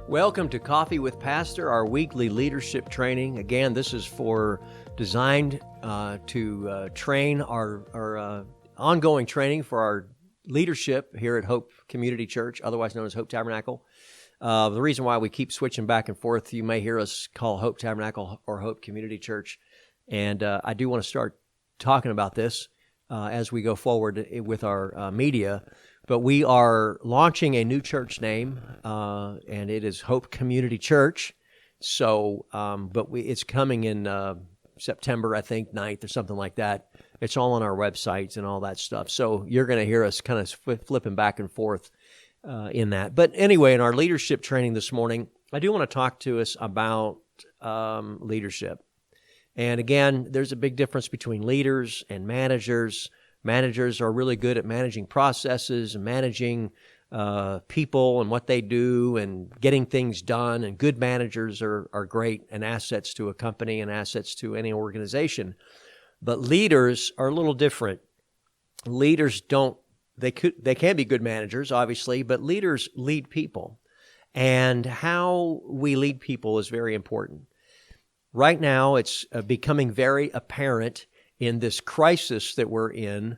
Welcome to Coffee with Pastor, our weekly leadership training. Again, this is designed to train our ongoing training for our leadership here at Hope Community Church, otherwise known as Hope Tabernacle. The reason why we keep switching back and forth, you may hear us call Hope Tabernacle or Hope Community Church, and I do want to start talking about this as we go forward with our media. But we are launching a new church name, and it is Hope Community Church. So, it's coming in September, I think, 9th or something like that. It's all on our websites and all that stuff. So you're going to hear us kind of flipping back and forth in that. But anyway, in our leadership training this morning, I do want to talk to us about leadership. And again, there's a big difference between leaders and managers. Managers are really good at managing processes and managing people and what they do and getting things done. And good managers are great and assets to a company and assets to any organization. But leaders are a little different. Leaders they can be good managers, obviously, but leaders lead people. And how we lead people is very important. Right now, it's becoming very apparent in this crisis that we're in.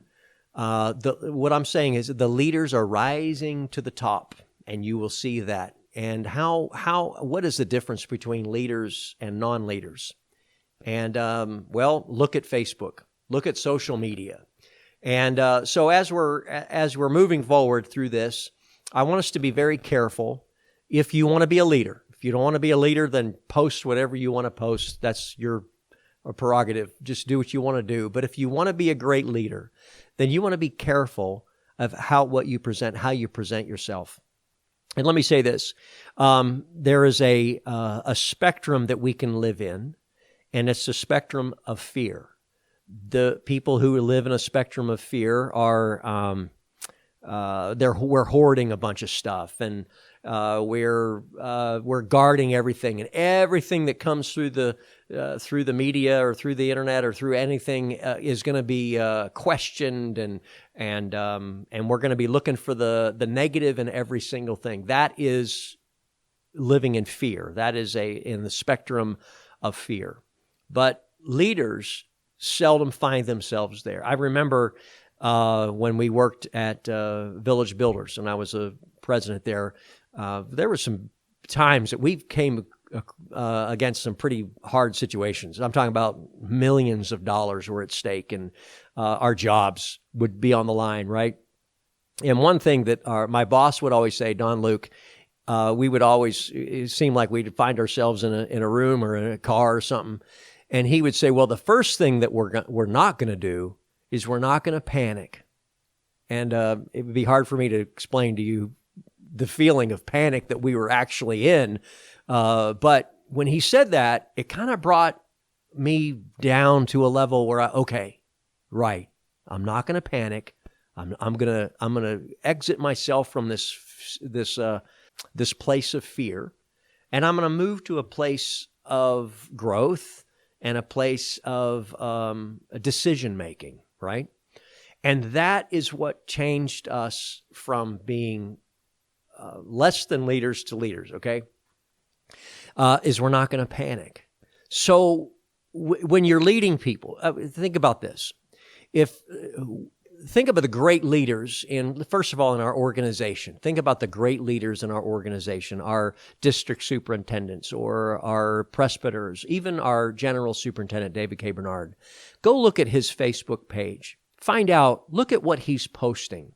What I'm saying is the leaders are rising to the top, and you will see that. And what is the difference between leaders and non-leaders? And, look at Facebook, look at social media. And so as we're moving forward through this, I want us to be very careful. If you want to be a leader, if you don't want to be a leader, then post whatever you want to post. That's your prerogative. Just do what you want to do. But if you want to be a great leader, then you want to be careful of how you present yourself. And let me say this: there is a spectrum that we can live in, and it's the spectrum of fear. The people who live in a spectrum of fear are we're hoarding a bunch of stuff, and we're guarding everything, and everything that comes through the media or through the internet or through anything is going to be questioned, and we're going to be looking for the negative in every single thing. That is living in fear. That is in the spectrum of fear. But leaders seldom find themselves there. I remember when we worked at Village Builders, and I was a president there. There were some times that we came against some pretty hard situations. I'm talking about millions of dollars were at stake, and our jobs would be on the line, right? And one thing that my boss would always say, Don Luke, it seemed like we'd find ourselves in a room or in a car or something, and he would say, well, the first thing that we're not going to do is we're not going to panic. And it would be hard for me to explain to you the feeling of panic that we were actually in. But when he said that, it kind of brought me down to a level where I'm not going to panic. I'm going to exit myself from this place of fear, and I'm going to move to a place of growth and a place of decision making, right? And that is what changed us from being less than leaders to leaders, okay? Is we're not going to panic. So when you're leading people, think about this. Think about the great leaders first of all, in our organization. Think about the great leaders in our organization, our district superintendents or our presbyters, even our general superintendent, David K. Bernard. Go look at his Facebook page. Look at what he's posting.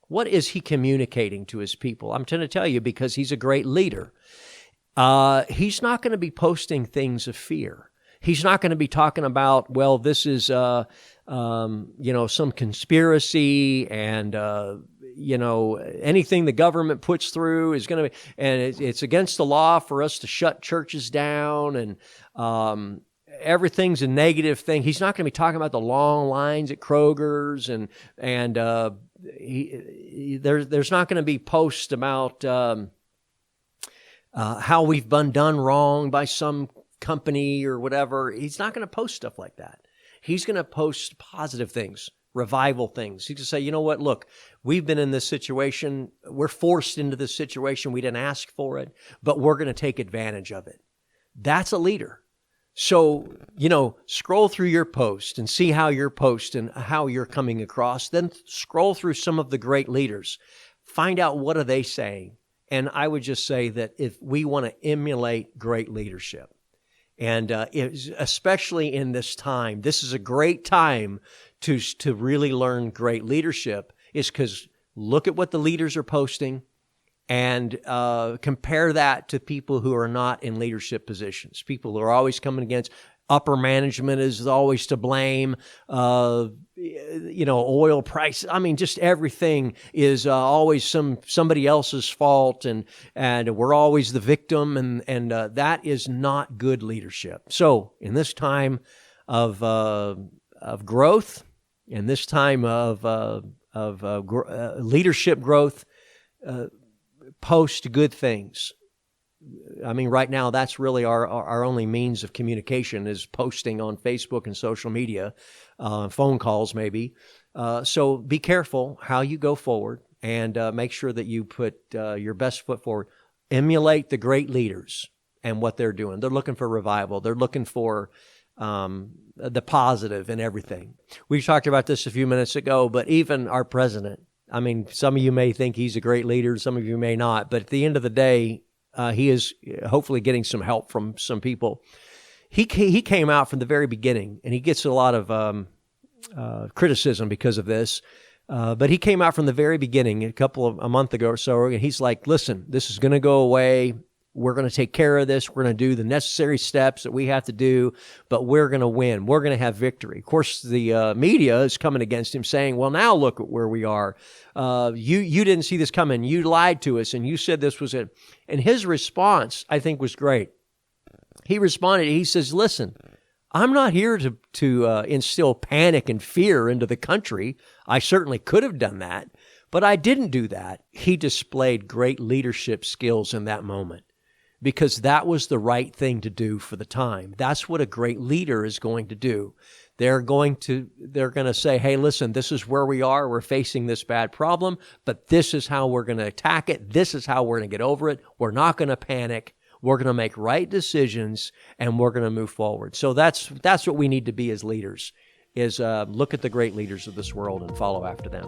What is he communicating to his people? I'm going to tell you, because he's a great leader. He's not going to be posting things of fear. He's not going to be talking about, well, this is, some conspiracy and, anything the government puts through is going to be, and it's against the law for us to shut churches down, and everything's a negative thing. He's not going to be talking about the long lines at Kroger's, and there's not going to be posts about how we've been done wrong by some company or whatever. He's not going to post stuff like that. He's going to post positive things, revival things. You just say, you know what, look, we've been in this situation. We're forced into this situation. We didn't ask for it, but we're going to take advantage of it. That's a leader. So, scroll through your post and see how your post and how you're coming across. Then scroll through some of the great leaders. Find out what are they saying. And I would just say that if we want to emulate great leadership, and especially in this time, this is a great time to really learn great leadership, is because look at what the leaders are posting and compare that to people who are not in leadership positions. People who are always coming against upper management is always to blame. Oil price. I mean, just everything is always somebody else's fault, and we're always the victim, and that is not good leadership. So, in this time of growth, in this time of leadership growth, post good things. I mean, right now, that's really our only means of communication is posting on Facebook and social media, phone calls maybe. So be careful how you go forward, and make sure that you put your best foot forward. Emulate the great leaders and what they're doing. They're looking for revival. They're looking for the positive in everything. We talked about this a few minutes ago, but even our president, I mean, some of you may think he's a great leader, some of you may not, but at the end of the day, he is hopefully getting some help from some people. He came out from the very beginning, and he gets a lot of criticism because of this, but he came out from the very beginning a month ago or so, and he's like, listen, this is going to go away. We're going to take care of this. We're going to do the necessary steps that we have to do, but we're going to win. We're going to have victory. Of course, the media is coming against him saying, well, now look at where we are. You didn't see this coming. You lied to us, and you said this was it. And his response, I think, was great. He responded. He says, listen, I'm not here to instill panic and fear into the country. I certainly could have done that, but I didn't do that. He displayed great leadership skills in that moment, because that was the right thing to do for the time. That's what a great leader is going to do. They're going to say, hey, listen, this is where we are. We're facing this bad problem, but this is how we're going to attack it. This is how we're going to get over it. We're not going to panic. We're going to make right decisions, and we're going to move forward. So that's what we need to be as leaders, is look at the great leaders of this world and follow after them.